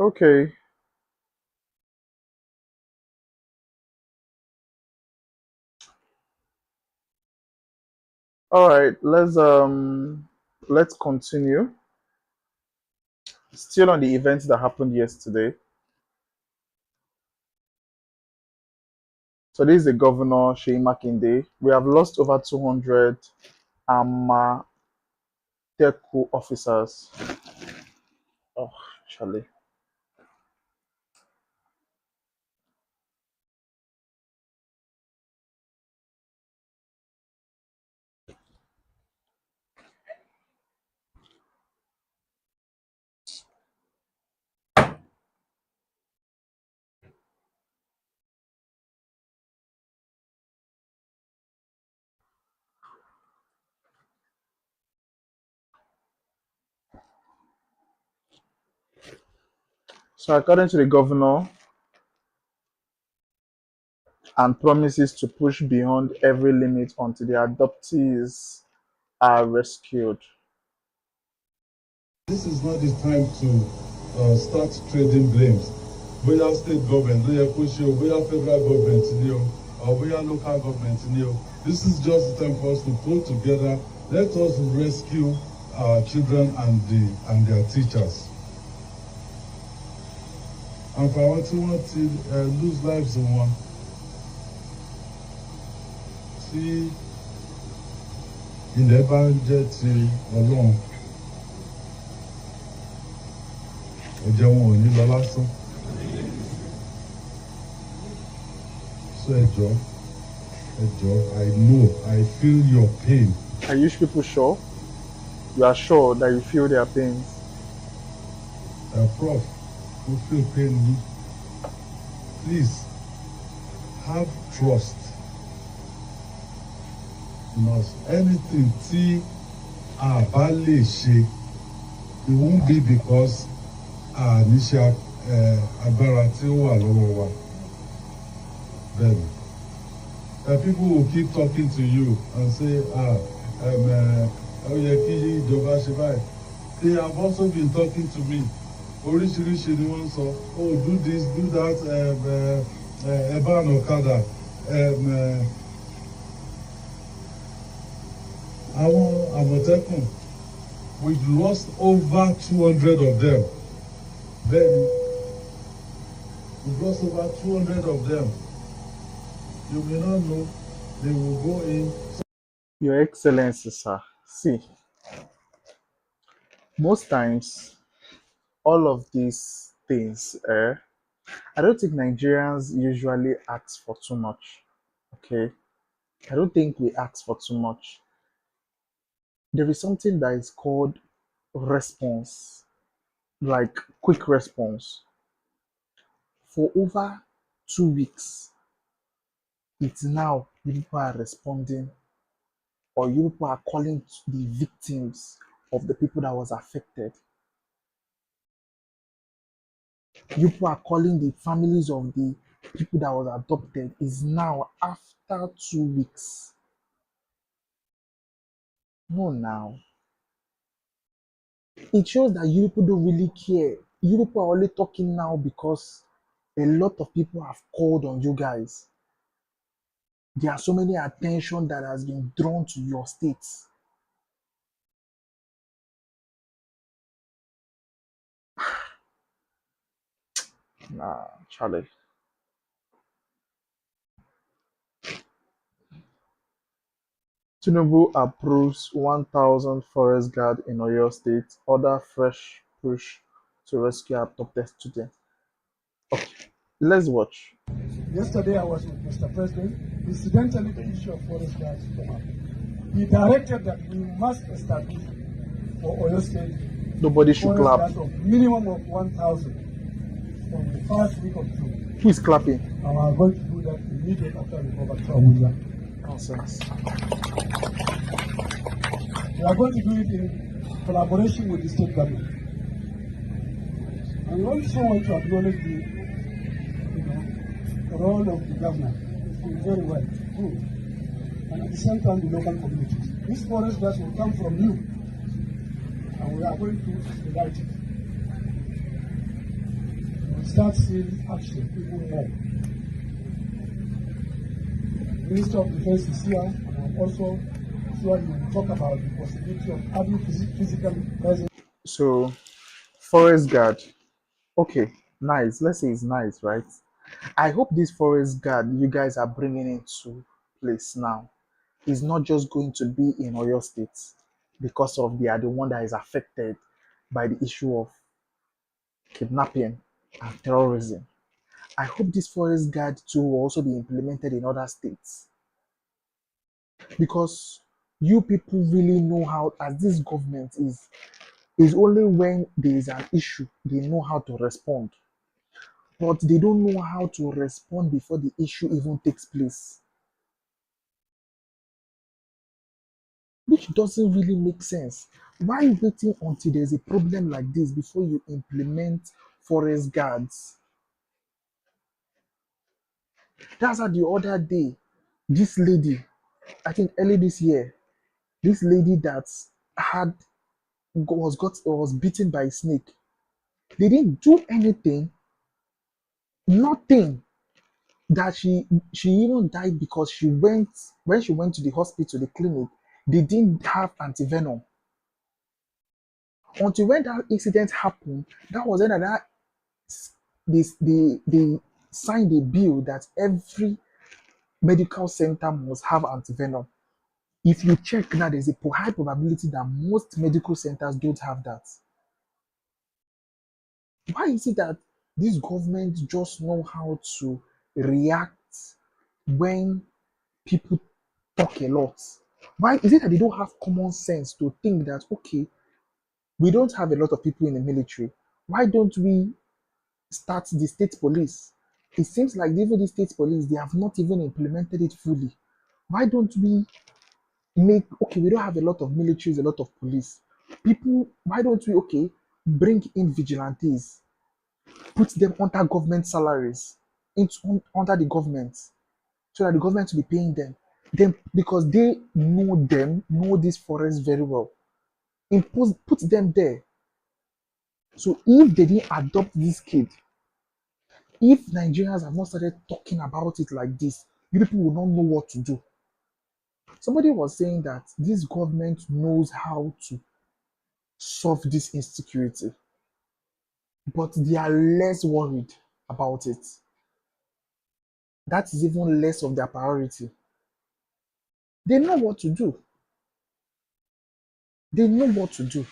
Okay. All right. Let's continue. Still on the events that happened yesterday. So this is the governor Sheyi Makinde. We have lost over 200 Amateku officers. Oh, Charlie. So according to the governor, and promises to push beyond every limit until the adoptees are rescued. This is not the time to start trading blames. Bóyá state government ló yẹ kó ṣe o, bóyá federal government ni o, or bóyá local government ni o. This is just the time for us to pull together. Let us rescue our children and their teachers. And for àwọn tí wọ́n ti lose lives wọn, tí ilẹ̀ bá ń jẹ́ ti Ọlọ́run, ẹ̀jẹ̀ wọn ò ní lọ lásán. So ẹjọ́, I feel your pain. Are you people sure? You are sure that you feel their pains? Prof, you feel pain. Please have trust in us. Anything tí a bá lè ṣe, it won't be because níṣẹ́ agbára tí ó wà lọ́wọ́ wa. Then people will keep talking to you and say, yẹ kí ìjọba ṣe báyìí. They have also been talking to me. Oríṣiríṣi ni wọ́n sọ, oh, do this, do that, ẹ bá ọ̀nà ọ̀kadà. Àwọn Àmọ̀tẹ́kùn, we've lost over 200 of them. Then, we've lost over 200 of them. You may not know, they will go in. Your Excellency, sir. See, most times, all of these things, I don't think Nigerians usually ask for too much. Okay? I don't think we ask for too much. There is something that is called response, like quick response. For over 2 weeks, it's now you people are responding, or you people are calling the victims of the people that was affected. You people are calling the families of the people that was adopted. Is now after 2 weeks. No, now it shows that you people don't really care. You people are only talking now because a lot of people have called on you guys. There are so many attention that has been drawn to your states. Nah, Charlie. Tinubu approves 1,000 forest guard in Oyo State. Order fresh push to rescue abducted students. Okay, let's watch. Yesterday I was with Mr. President. Incidentally, the issue of forest guards came up. He directed that we must establish for Oyo State Nobody should forest clap. guards of minimum of 1,000 from the first week of June. Who is clapping? And we are going to do that immediately after we overthrow Abuja. Nonsense. We are going to do it in collaboration with the state government. And we also want to acknowledge the role of the governor. It's been very well, good. And at the same time, the local communities. These forest guards will come from you, and we are going to expedite it. start seeing action even more. Minister of Defense is here, and I'm also sure you will talk about the possibility of having physical presence. So, forest guard. Okay, nice. Let's say it's nice, right? I hope this forest guard you guys are bringing into place now is not just going to be in Oyo State because of they are the one that is affected by the issue of kidnapping and terrorism. I hope this forest guard too will also be implemented in other states because you people really know how, as this government is only when there is an issue they know how to respond, but they don't know how to respond before the issue even takes place, which doesn't really make sense. Why waiting until there's a problem like this before you implement forest guards? That's how the other day, this lady, I think early this year, this lady that had was bitten by a snake. They didn't do anything, nothing. That she even died because she went when she went to the hospital, the clinic, they didn't have antivenom. Until when that incident happened, that was when that they signed a bill that every medical center must have antivenom. If you check now, there's a high probability that most medical centers don't have that. Why is it that this government just know how to react when people talk a lot? Why is it that they don't have common sense to think that okay, we don't have a lot of people in the military. Why don't we start the state police? It seems like even the state police they have not even implemented it fully. Why don't we make okay? We don't have a lot of militaries, a lot of police. People, why don't we okay bring in vigilantes, put them under government salaries, under the government, so that the government will be paying them. Then because they know this forest very well, put them there. So if they didn't adopt this kid, if Nigerians have not started talking about it like this, you people will not know what to do. Somebody was saying that this government knows how to solve this insecurity, but they are less worried about it. That is even less of their priority. They know what to do. They know what to do.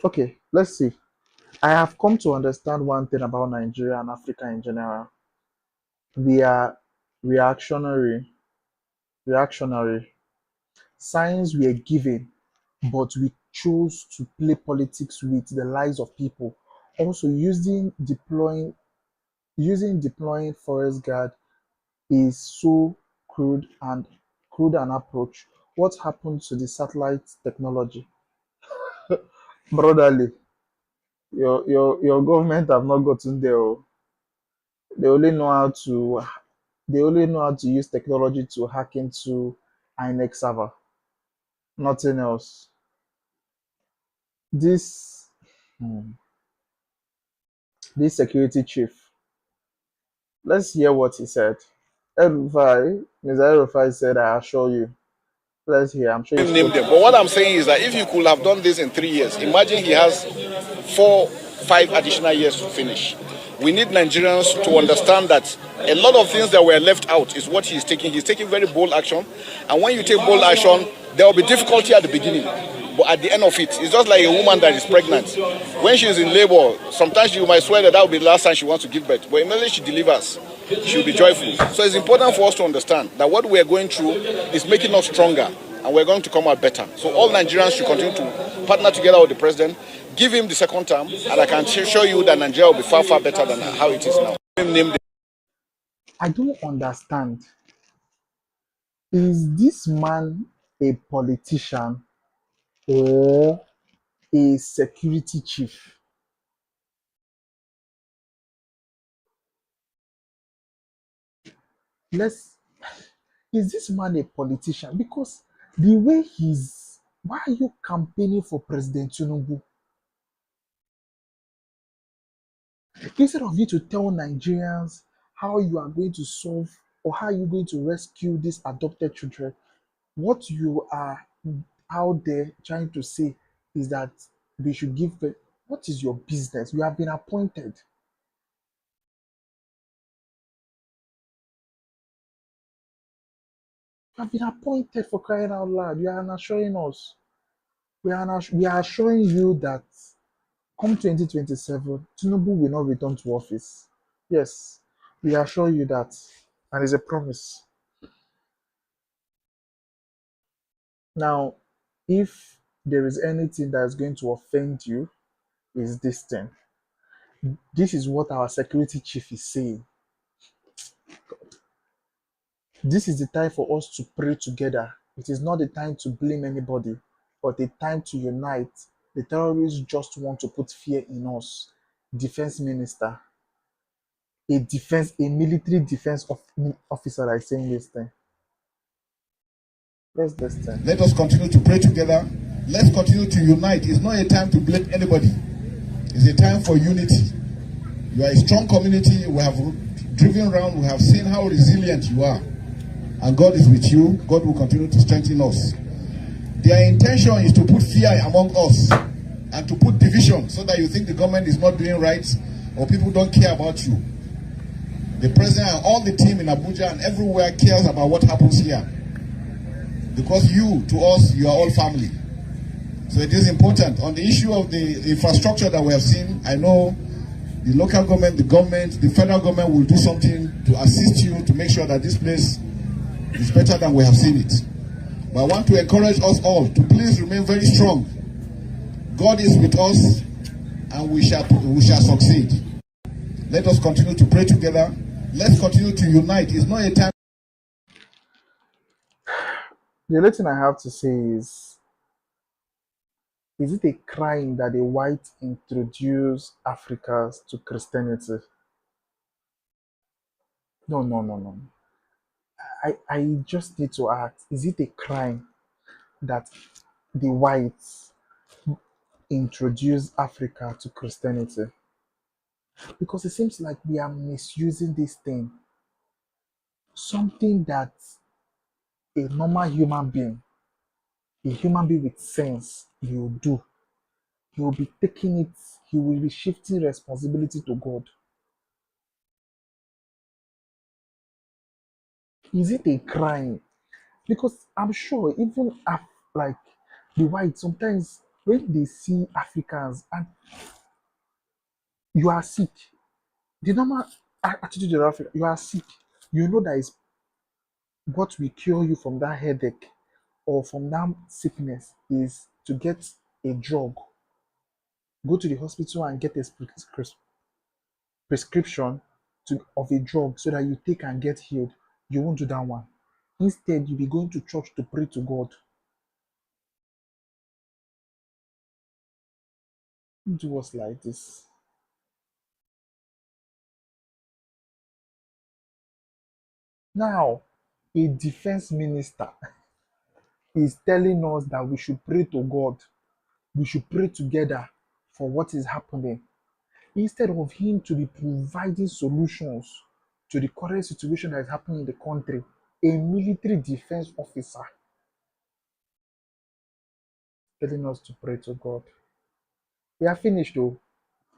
Okay, let's see. I have come to understand one thing about Nigeria and Africa in general. We are reactionary. Reactionary. Signs were given, but we chose to play politics with the lives of people. Also, using deploying forest guard is so crude an approach. What happened to the satellite technology? Brotherly, your government have not gotten there. Oh. They only know how to they only know how to use technology to hack into INEC server. Nothing else. This hmm, this security chief. Let's hear what he said. El-Rufai, Mr. El-Rufai said, I assure you. Let's hear. I'm sure you Name spoke. them. But what I'm saying is that if you could have done this in 3 years, imagine he has 5 additional years to finish. We need Nigerians to understand that a lot of things that were left out is what he's taking. He's taking very bold action. And when you take bold action, there will be difficulty at the beginning. But at the end of it, it's just like a woman that is pregnant. When she's in labor, sometimes you might swear that will be the last time she wants to give birth. But immediately she delivers, she'll be joyful. So it's important for us to understand that what we are going through is making us stronger and we're going to come out better. So all Nigerians should continue to partner together with the president, give him the second term, and I can show you that Nigeria will be far, far better than how it is now. I don't understand. Is this man a politician or a security chief? Let's Is this man a politician? Because The way he's, why are you campaigning for President Tinubu? Instead of you to tell Nigerians how you are going to solve or how you're going to rescue these adopted children, what you are out there trying to say is that we should give birth. What is your business? You have been appointed. You have been appointed for crying out loud. You are not assuring us. We are assuring you that come 2027, Tinubu will not return to office. Yes, we assure you that. And it's a promise. Now, if there is anything that is going to offend you, is this thing. This is what our security chief is saying. This is the time for us to pray together. It is not the time to blame anybody, but the time to unite. The terrorists just want to put fear in us. Defense minister, a military defense officer that is saying this thing. Let's this thing. Let us continue to pray together. Let's continue to unite. It's not a time to blame anybody. It's a time for unity. You are a strong community. We have driven around. We have seen how resilient you are. And God is with you. God will continue to strengthen us. Their intention is to put fear among us and to put division so that you think the government is not doing right or people don't care about you. The president and all the team in Abuja and everywhere cares about what happens here. Because you, to us, you are all family. So it is important. On the issue of the infrastructure that we have seen, I know the local government, the federal government will do something to assist you to make sure that this place is better than we have seen it. But I want to encourage us all to please remain very strong. God is with us and we shall succeed. Let us continue to pray together. Let's continue to unite. It's not a time. The only thing I have to say is it a crime that the whites introduce Africans to Christianity? No, no, no, no. I just need to ask, is it a crime that the whites introduce Africa to Christianity? Because it seems like we are misusing this thing. Something that a normal human being, a human being with sense, will do. He will be taking it, he will be shifting responsibility to God. Is it a crime? Because I'm sure even like the whites, sometimes when they see Africans and you are sick, the normal attitude of Africa, you are sick, you know that is what will cure you from that headache or from that sickness is to get a drug, go to the hospital and get a prescription of a drug so that you take and get healed. You won't do that one. Instead, you'll be going to church to pray to God. Don't do us like this. Now, a defense minister is telling us that we should pray to God. We should pray together for what is happening. Instead of him to be providing solutions to the current situation that is happening in the country, a military defense officer telling us to pray to God. We are finished though.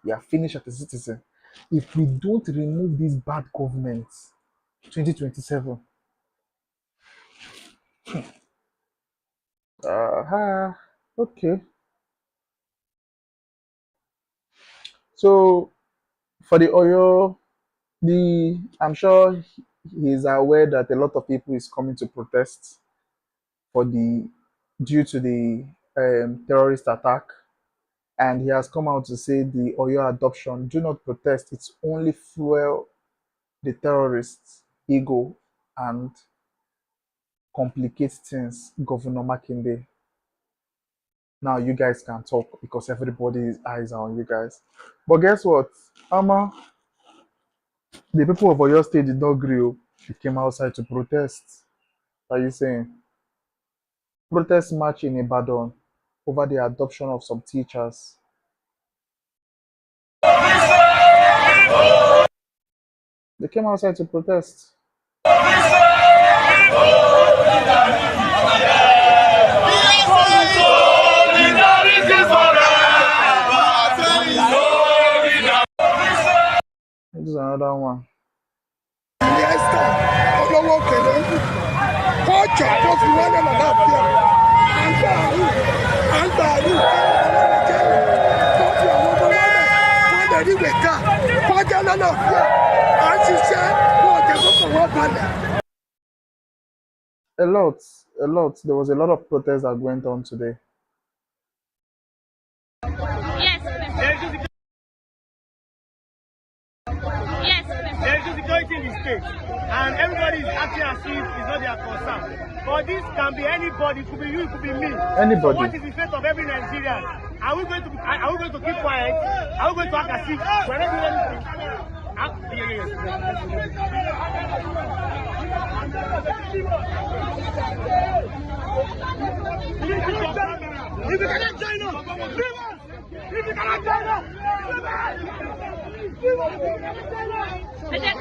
We are finished as a citizen. If we don't remove this bad government, 2027. Okay. So for the Oyo, I'm sure he is aware that a lot of people is coming to protest for the due to the terrorist attack, and he has come out to say the Oyo adoption, do not protest, it's only fuel the terrorists' ego and complicate things. Governor Makinde, now you guys can talk because everybody's eyes are on you guys. But guess what? Ama, the people of Oyo State did not agree. They came outside to protest. What are you saying? Protest march in Ibadan over the adoption of some teachers. They came outside to protest. This is another one. olówó kéré kọjọ tó fi wọlé lọ́nà àfíà à ń gbà àrùn tó fi àwọn ọmọ wọlé wọn lè rí wẹ̀ká kọjá lọ́nà àfíà à ń ṣiṣẹ́ wọn jẹ́ kókò wọ́n balẹ̀. A lot. There was a lot of protests that went on today. Yes. Yes. There's insecurity in the state, and everybody is acting as if it's not their concern. But this can be anybody. It could be you. It could be me. Anybody. So what is the fate of every Nigerian? Are we going to keep quiet? Are we going to act as if we're not doing anything? If you cannot join us, leave us! If you cannot join us, Yes.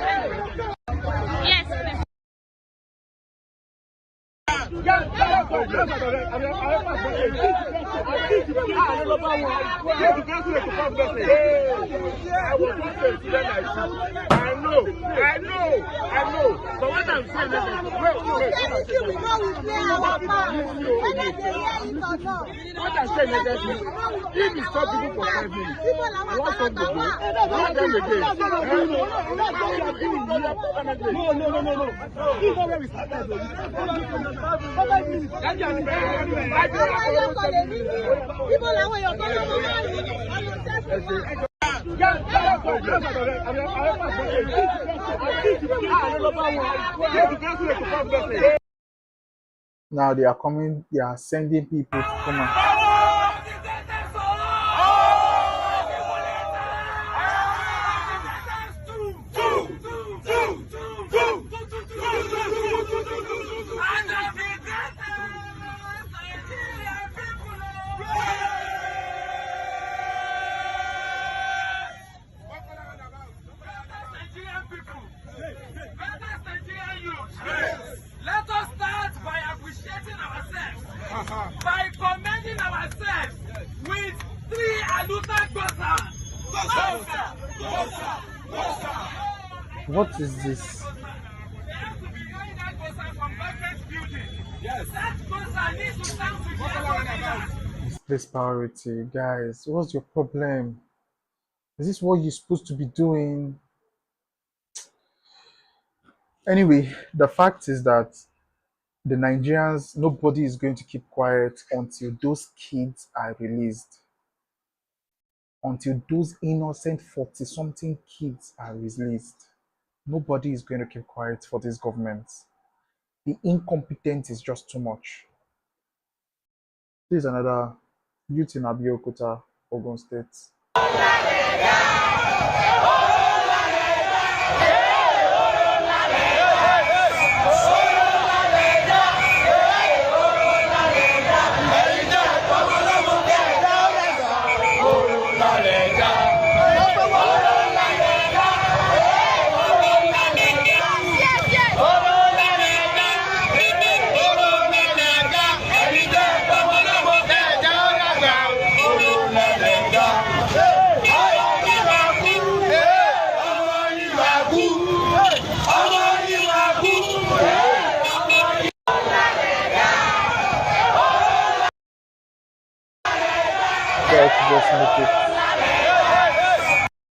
I know. But what I'm saying is, what I'm saying is, if you stop people for 5 minutes, what stop the go? Not them again. No. This is not where we started. Now they are coming, they are sending people to come out. Let us start by appreciating ourselves, by commending ourselves with 3 Aluta Gosa. What is this? Yes. That Gosa needs to stand together. Is this priority? Guys, what's your problem? Is this what you're supposed to be doing? Anyway, the fact is that the Nigerians, nobody is going to keep quiet until those kids are released. Until those innocent 40 something kids are released. Nobody is going to keep quiet for this government. The incompetence is just too much. This is another youth in Abeokuta, Ogun State.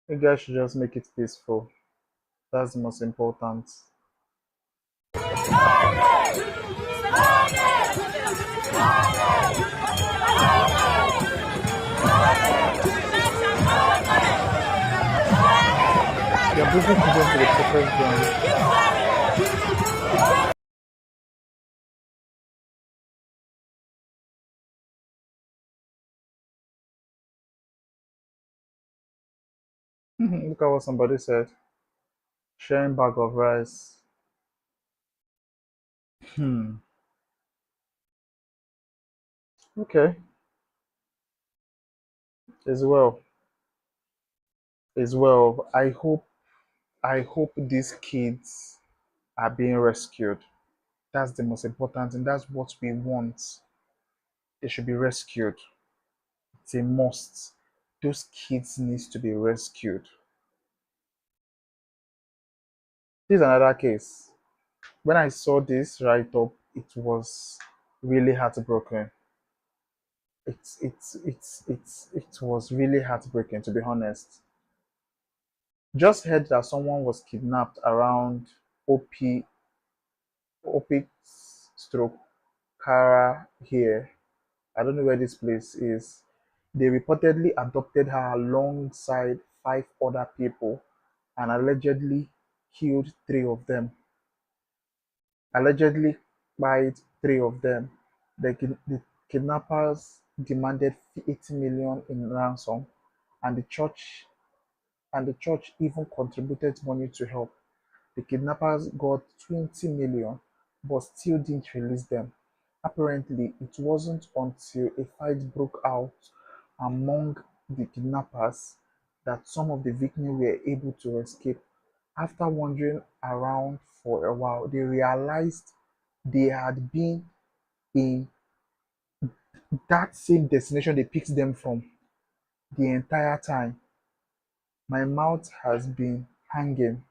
You guys should just make it peaceful. That's the most important. They're bringing children to the protest ground. Look at what somebody said. Sharing bag of rice. Okay. As well. As well. I hope these kids are being rescued. That's the most important and that's what we want. They should be rescued. It's a must. Those kids needs to be rescued. This is another case. When I saw this write up, it was really heartbroken. It was really heartbreaking to be honest. Just heard that someone was kidnapped around OP Opit stroke Kara here. I don't know where this place is. They reportedly adopted her alongside five other people and allegedly killed three of them. Allegedly by three of them. The kidnappers demanded 80 million in ransom, and the church even contributed money to help. The kidnappers got 20 million but still didn't release them. Apparently, it wasn't until a fight broke out among the kidnappers that some of the victims were able to escape. After wandering around for a while, they realized they had been in that same destination they picked them from the entire time. My mouth has been hanging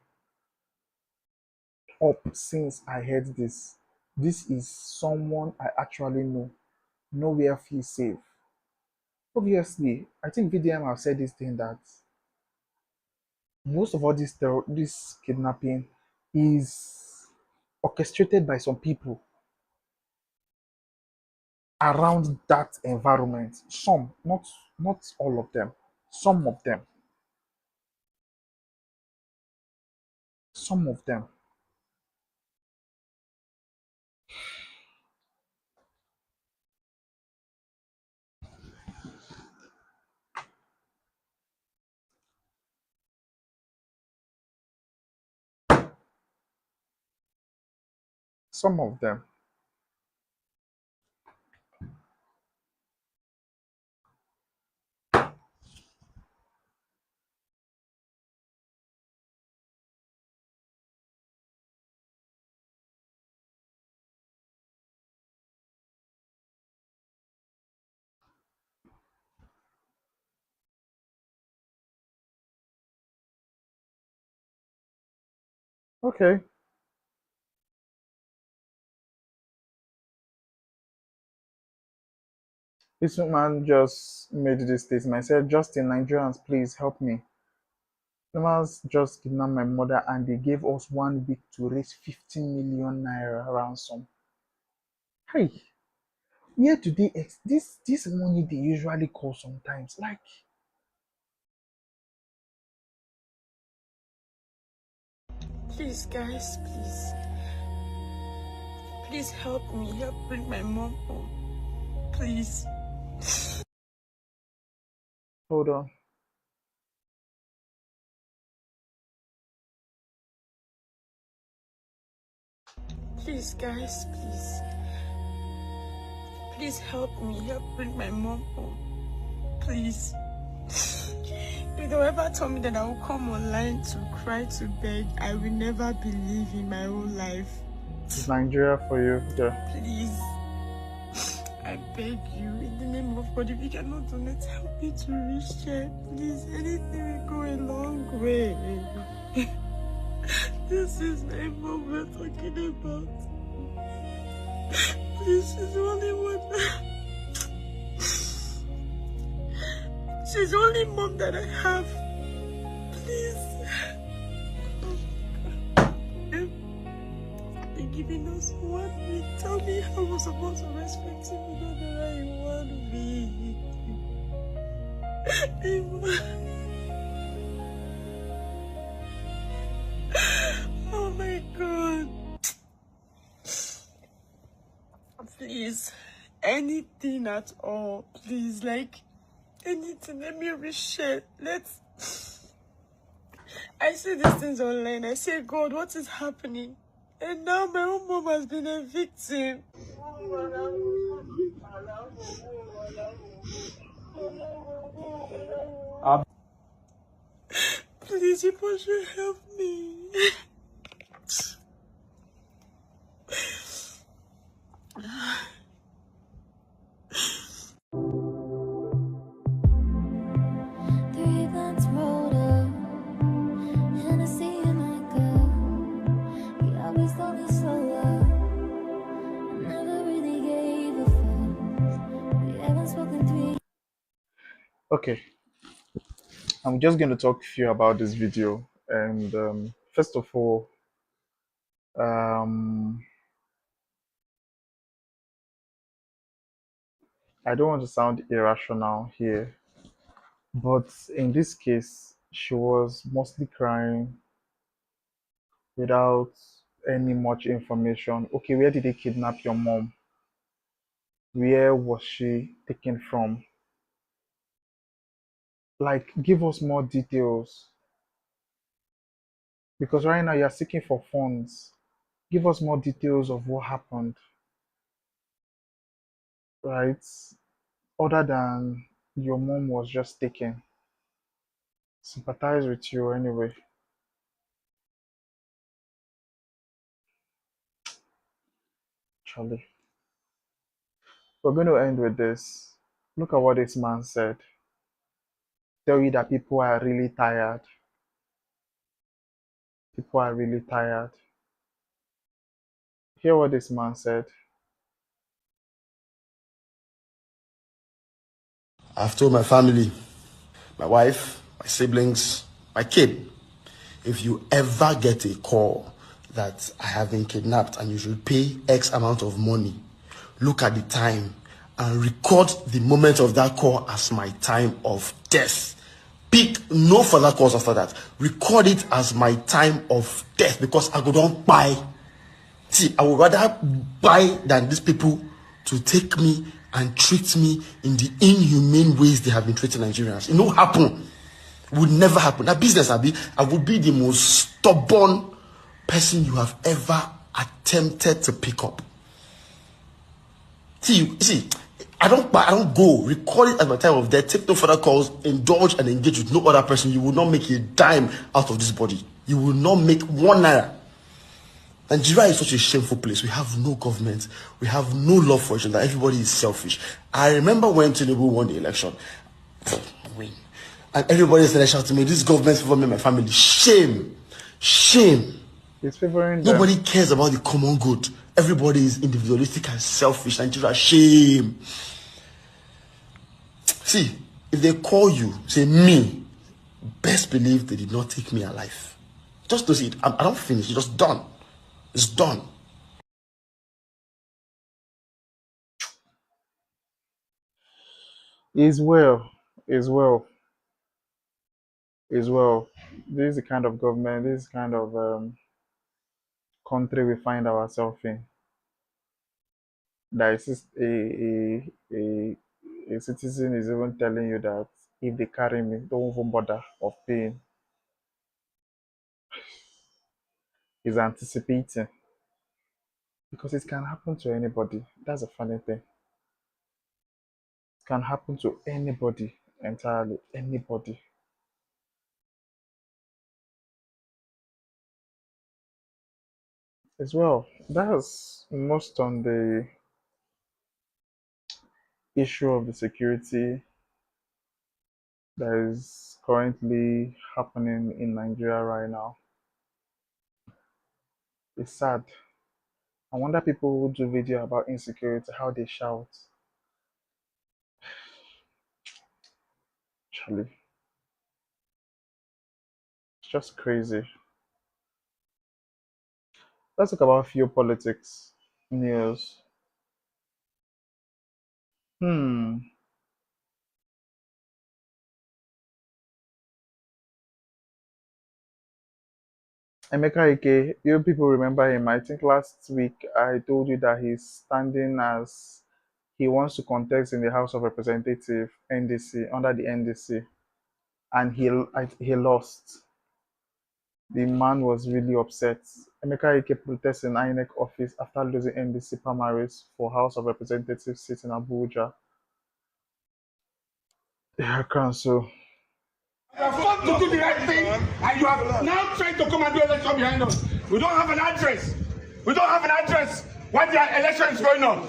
up since I heard this. This is someone I actually know. Nowhere feels safe. Obviously, I think VDM have said this thing that most of all this kidnapping is orchestrated by some people around that environment. Some, not all of them. Some of them. Some of them. Some of them. Okay. This man just made this statement. I said, Justin, Nigerians, please help me. Nigerians just kidnapped my mother and they gave us 1 week to raise 15 million naira ransom. Hey, where do they this money they usually call sometimes? Like, Please, guys, please. Please help me. Help bring my mom home. Please. hold on. Please, guys, please. Please help me. Help bring my mom home. Please. If they ever told me that I will come online to cry, to beg, I will never believe in my own life. It's Nigeria for you. Yeah. Please. I beg you, in the name of God, if you cannot donate, help me to reach there. Please, anything will go a long way. This is my mom we're talking about. Please, she's the only one. She's the only mom that I have. Please. They're giving us 1 week. Tell me how we're supposed to respect him in 1 week. Oh my God. Please. Anything at all. Please, like anything. Let me reshare. I see these things online. I say, God, what is happening? And now my own mom has been a victim. Please, you should help me. Okay, I'm just going to talk to you about this video. And first of all, um, I don't want to sound irrational here, but in this case, she was mostly crying without any much information. Okay, where did they kidnap your mom? Where was she taken from? Like, give us more details. Because right now you're seeking for funds. Give us more details of what happened, right? Other than your mom was just taken. Sympathize with you anyway. Charlie. We're going to end with this. Look at what this man said. Tell you that people are really tired. People are really tired. Hear what this man said. I've told my family, my wife, my siblings, my kid, if you ever get a call that I have been kidnapped and you should pay X amount of money, look at the time and record the moment of that call as my time of death. Pick no further calls after that. Record it as my time of death because I go don't buy. See, I would rather buy than these people to take me and treat me in the inhumane ways they have been treating Nigerians. It no happen. It would never happen. That business, I would be the most stubborn person you have ever attempted to pick up. See, I don't go. Record it at my time of death. Take no further calls. Indulge and engage with no other person. You will not make a dime out of this body. You will not make 1 naira. Nigeria is such a shameful place. We have no government. We have no love for each other. Everybody is selfish. I remember when Tinubu won the election. Win. And everybody started shouting to me, this government favor me and my family. Shame. Shame. It's favoring them. Nobody cares about the common good. Everybody is individualistic and selfish. Nigeria, shame. See, if they call you, say me, best believe they did not take me alive. Just to see it. I don't finish. It's just done. It's done. Is well. Is well. Is well. This is the kind of government, this is kind of country we find ourselves in. That is a citizen is even telling you that if they carry me, don't even bother of paying. Is anticipating. Because it can happen to anybody. That's a funny thing. It can happen to anybody entirely. Anybody. As well. That's most on the issue of the security that is currently happening in Nigeria right now. It's sad. I wonder people who do video about insecurity, how they shout. Charlie. It's just crazy. Let's talk about few politics news. Hmm. Emeka Ike, you people remember him. I think last week I told you that he's standing as he wants to contest in the House of Representatives NDC under the NDC, and he lost. The man was really upset. Emeka Ike protests in INEC office after losing NDC primaries for House of Representatives seat in Abuja. Yeah, Council. You have fought to do the right thing, and you have now tried to come and do election behind us. We don't have an address. We don't have an address when the election is going on.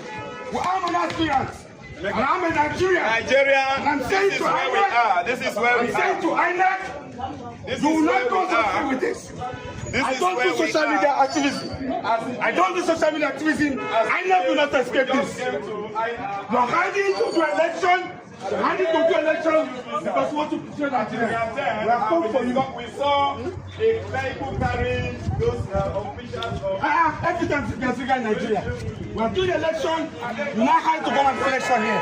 I'm an aspirant, and I'm a Nigerian. And I'm saying to INEC, This is where we I'm saying to INEC, you will not go so with this. I don't do social media activism. I don't do social media activism. INEC will not escape this. You're hiding to do election. How did you do election? Because we want to portray Nigeria. We have come for you. We saw a vehicle carrying those officials of... Evidence you can figure in Nigeria. We are doing election. You now have to go and do election here.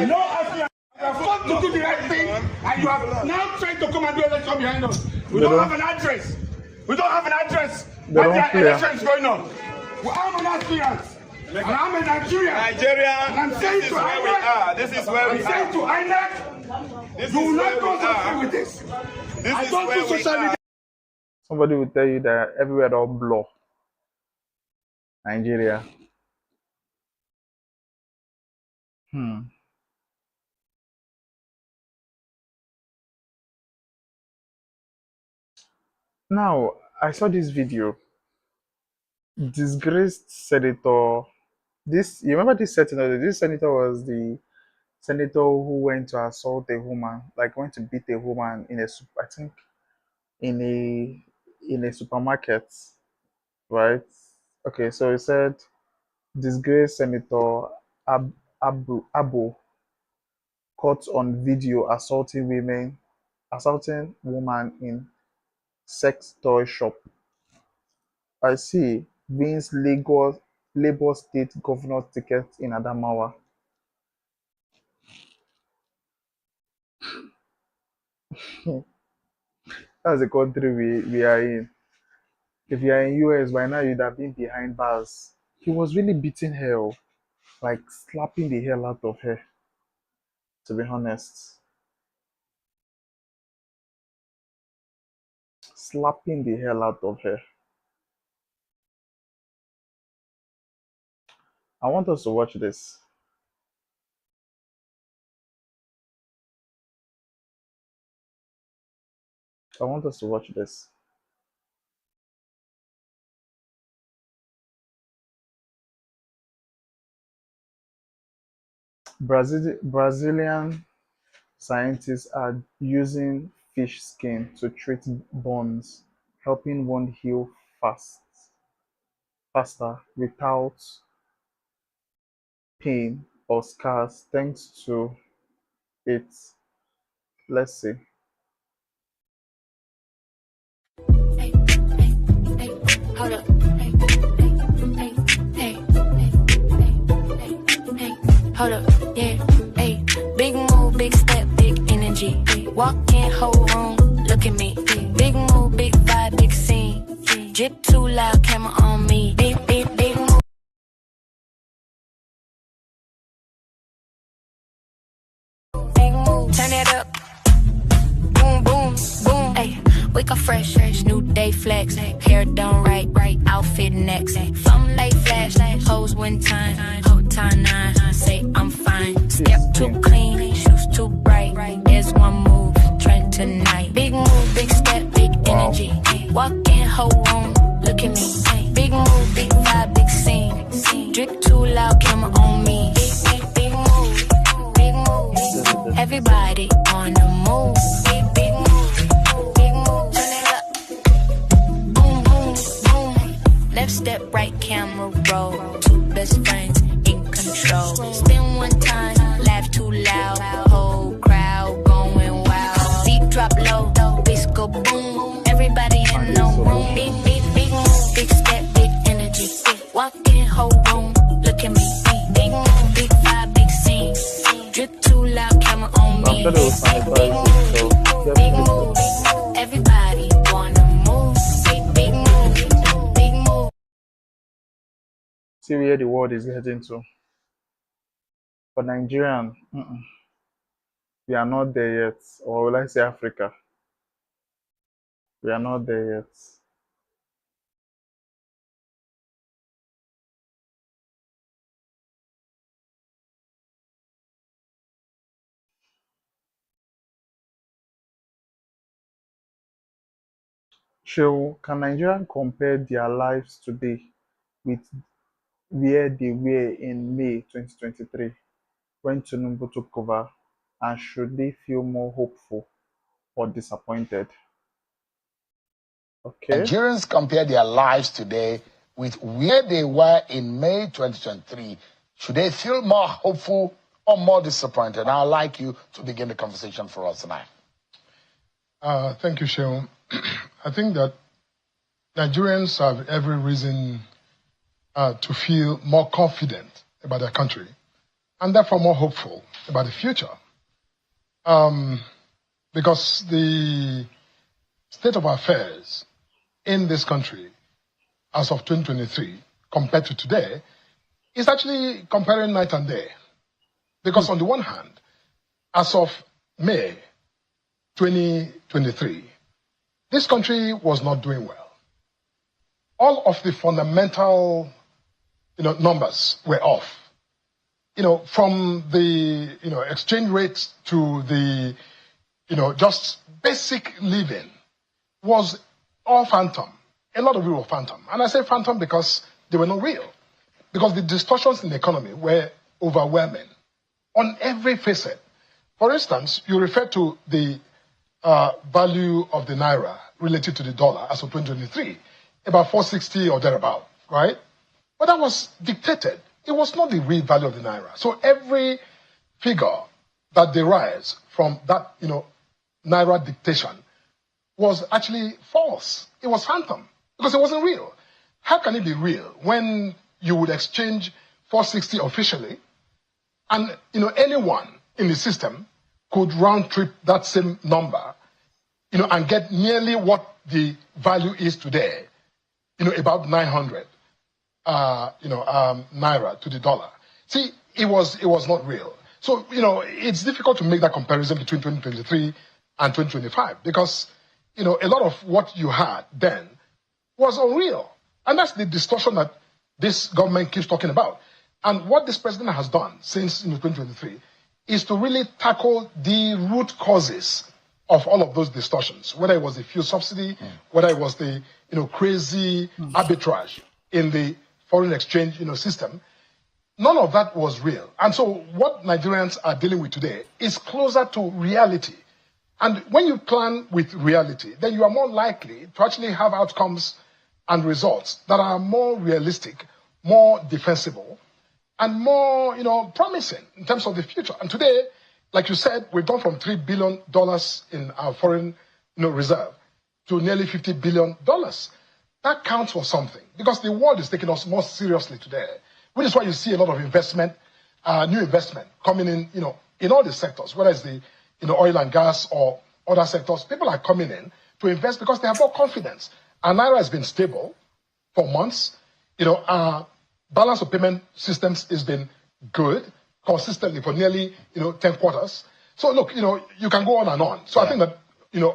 You know, as you have fought to do the right thing, and you have now tried to come and do election behind us. We don't have an address. We don't have an address when the election is going on. I'm an aspirant. And I'm a Nigerian. And I'm saying to INEC, This is where I'm we saying are. to INEC, you will not go so with this. I don't do social media. Somebody will tell you that everywhere don't blow. Nigeria. Now, I saw this video. Disgraced senator. This you remember this senator? This senator was the senator who went to assault a woman, like went to beat a woman in a I think in a supermarket, right? Okay, so he said disgraced senator Abu caught on video assaulting woman in sex toy shop. I see wins Lagos State Governor ticket in Adamawa. That's the country we are in. If you are in US by now, you'd have been behind bars. He was really beating her, like slapping the hell out of her. To be honest, slapping the hell out of her. I want us to watch this. I want us to watch this. Brazilian scientists are using fish skin to treat burns, helping one heal faster without pain or scars thanks to it. Let's see. Hold up. Hold up, yeah, hey. Big move, big step, big energy. Walk in, whole room, look at me. Big move, big vibe, big scene. Drip too loud, camera on me. Big move. Big move, turn it up. Boom, boom, boom. Hey, wake up fresh, new day flex. Hair done right, outfit next. From late flash, hoes one time, whole time nine. Say I'm fine. Step too clean, shoes too bright. There's one move, trend tonight. Big move, big step, big energy. Walk in, whole room, look at me. Big move, big vibe, big scene. Drip too loud, camera on me. Big move, big move. Everybody on the move. Big move, big move. Turn it up. Boom, boom, boom. Left step, right camera roll. Two best friends in control. Spin one time, laugh too loud. Whole crowd going wild. Beat drop low, bass go boom. Everybody in the room. Big move, big step, big energy. Walk in, whole room, look at me. Big move, big vibe, big scene. Drip too loud, camera on me. Big move, everybody wanna move. Big move, big move. See where the world is heading to. For Nigerian, we are not there yet. Or will I say Africa? We are not there yet. So, can Nigerians compare their lives today with where they were in May 2023 when Tinubu took over? And should they feel more hopeful or disappointed? Okay. Nigerians compare their lives today with where they were in May 2023. Should they feel more hopeful or more disappointed? I'd like you to begin the conversation for us tonight. Thank you, Sheon. I think that Nigerians have every reason to feel more confident about their country and therefore more hopeful about the future. Because the state of affairs in this country as of 2023 compared to today is actually comparing night and day. Because on the one hand, as of May 2023, this country was not doing well. All of the fundamental, numbers were off. From the, exchange rates to the, just basic living was all phantom. A lot of it was phantom. And I say phantom because they were not real. Because the distortions in the economy were overwhelming on every facet. For instance, you refer to the value of the naira related to the dollar as of 2023, about 460 or thereabout, right? But that was dictated. It was not the real value of the naira. So every figure that derives from that, naira dictation was actually false. It was phantom because it wasn't real. How can it be real when you would exchange 460 officially and, anyone in the system could round trip that same number, and get nearly what the value is today, about 900, naira to the dollar. See, it was not real. So, it's difficult to make that comparison between 2023 and 2025 because, a lot of what you had then was unreal. And that's the distortion that this government keeps talking about. And what this president has done since 2023 is to really tackle the root causes of all of those distortions, whether it was the fuel subsidy, whether it was the crazy arbitrage in the foreign exchange system. None of that was real. And so what Nigerians are dealing with today is closer to reality. And when you plan with reality, then you are more likely to actually have outcomes and results that are more realistic, more defensible, and more, promising in terms of the future. And today, like you said, we've gone from $3 billion in our foreign, reserve to nearly $50 billion. That counts for something because the world is taking us more seriously today, which is why you see a lot of investment, new investment coming in, in all the sectors, whether it's the, oil and gas or other sectors. People are coming in to invest because they have more confidence. Our naira has been stable for months. Our balance of payment systems has been good consistently for nearly 10 quarters. So look, you can go on and on. So I think that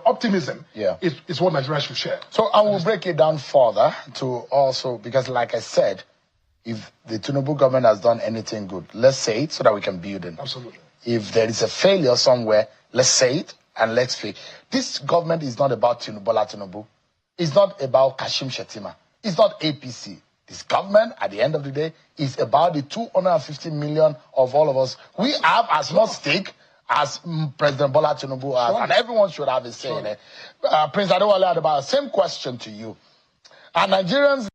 optimism is what Nigerians should share. So I will break it down further to also, because like I said, if the Tinubu government has done anything good, let's say it so that we can build it. Absolutely. If there is a failure somewhere, let's say it and let's fail. This government is not about Tinubu. It's not about Kashim Shettima. It's not APC. This government, at the end of the day, is about the 250 million of all of us. We have as much stake as President Bola Tinubu has, and everyone should have a say in it. Prince Adewale Adebayo, same question to you. Are Nigerians...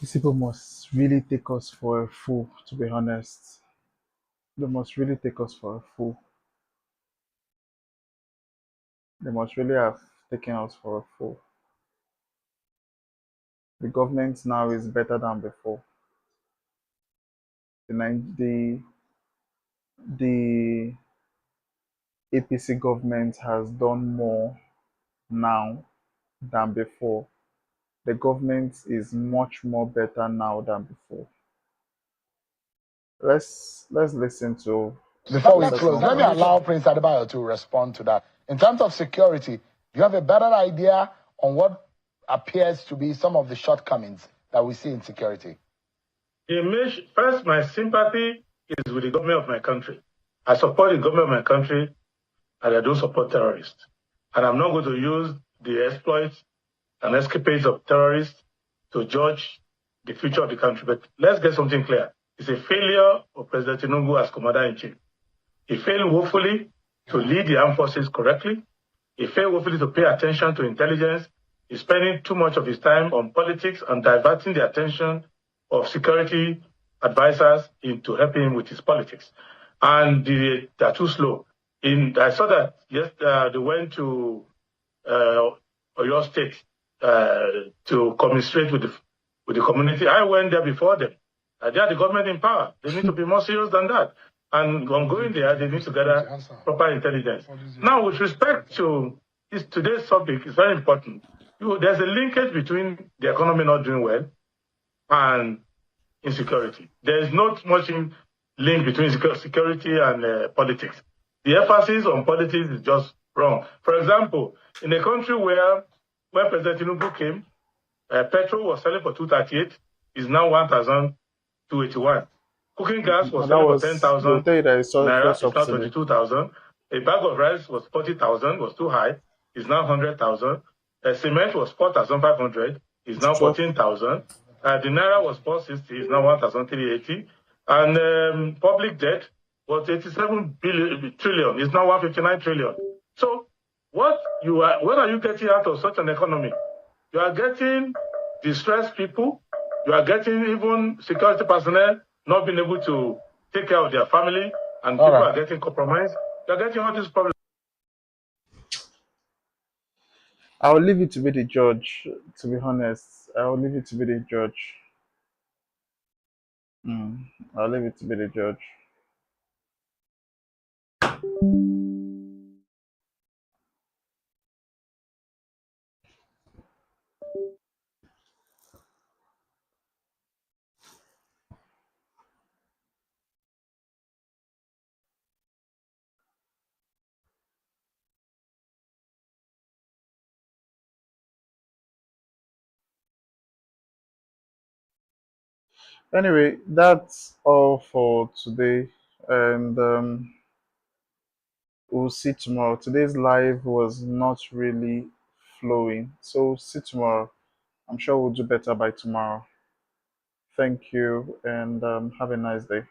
These people must really take us for a fool, to be honest. They must really take us for a fool. They must really have taken us for a fool. The government now is better than before. The APC government has done more now than before. The government is much more better now than before. Let's listen to... Before we close, let me allow Prince Adebayo to respond to that. In terms of security, do you have a better idea on what appears to be some of the shortcomings that we see in security? First, my sympathy is with the government of my country. I support the government of my country and I don't support terrorists. And I'm not going to use the exploits and escapades of terrorists to judge the future of the country. But let's get something clear. It's a failure of President Tinubu as Commander-in-Chief. He failed woefully to lead the armed forces correctly. He failed woefully to pay attention to intelligence. He's spending too much of his time on politics and diverting the attention of security advisors into helping him with his politics. And they're too slow. I saw that they went to Oyo State to commiserate with the community. I went there before them. They are the government in power. They need to be more serious than that. And on going there, they need to gather proper intelligence. Now, with respect to today's topic, it's very important. There's a linkage between the economy not doing well and insecurity. There is not much link between security and politics. The emphasis on politics is just wrong. For example, in a country where when President Tinubu came, petrol was selling for 238, is now 1,281. Cooking gas was selling for 10,000 naira, it's now 22,000. A bag of rice was 40,000, was too high, is now 100,000. Cement was 4,500, is now 14,000. The naira was 460, is now 1,380. And public debt was 87 trillion, is now 159 trillion. So what are you getting out of such an economy? You are getting distressed people. You are getting even security personnel not being able to take care of their family, and people are getting compromised. You are getting all these problems. I will leave it to be the judge, to be honest. I will leave it to be the judge. I'll leave it to be the judge. Anyway, that's all for today, and we'll see tomorrow. Today's live was not really flowing, so see tomorrow. I'm sure we'll do better by tomorrow. Thank you, and have a nice day.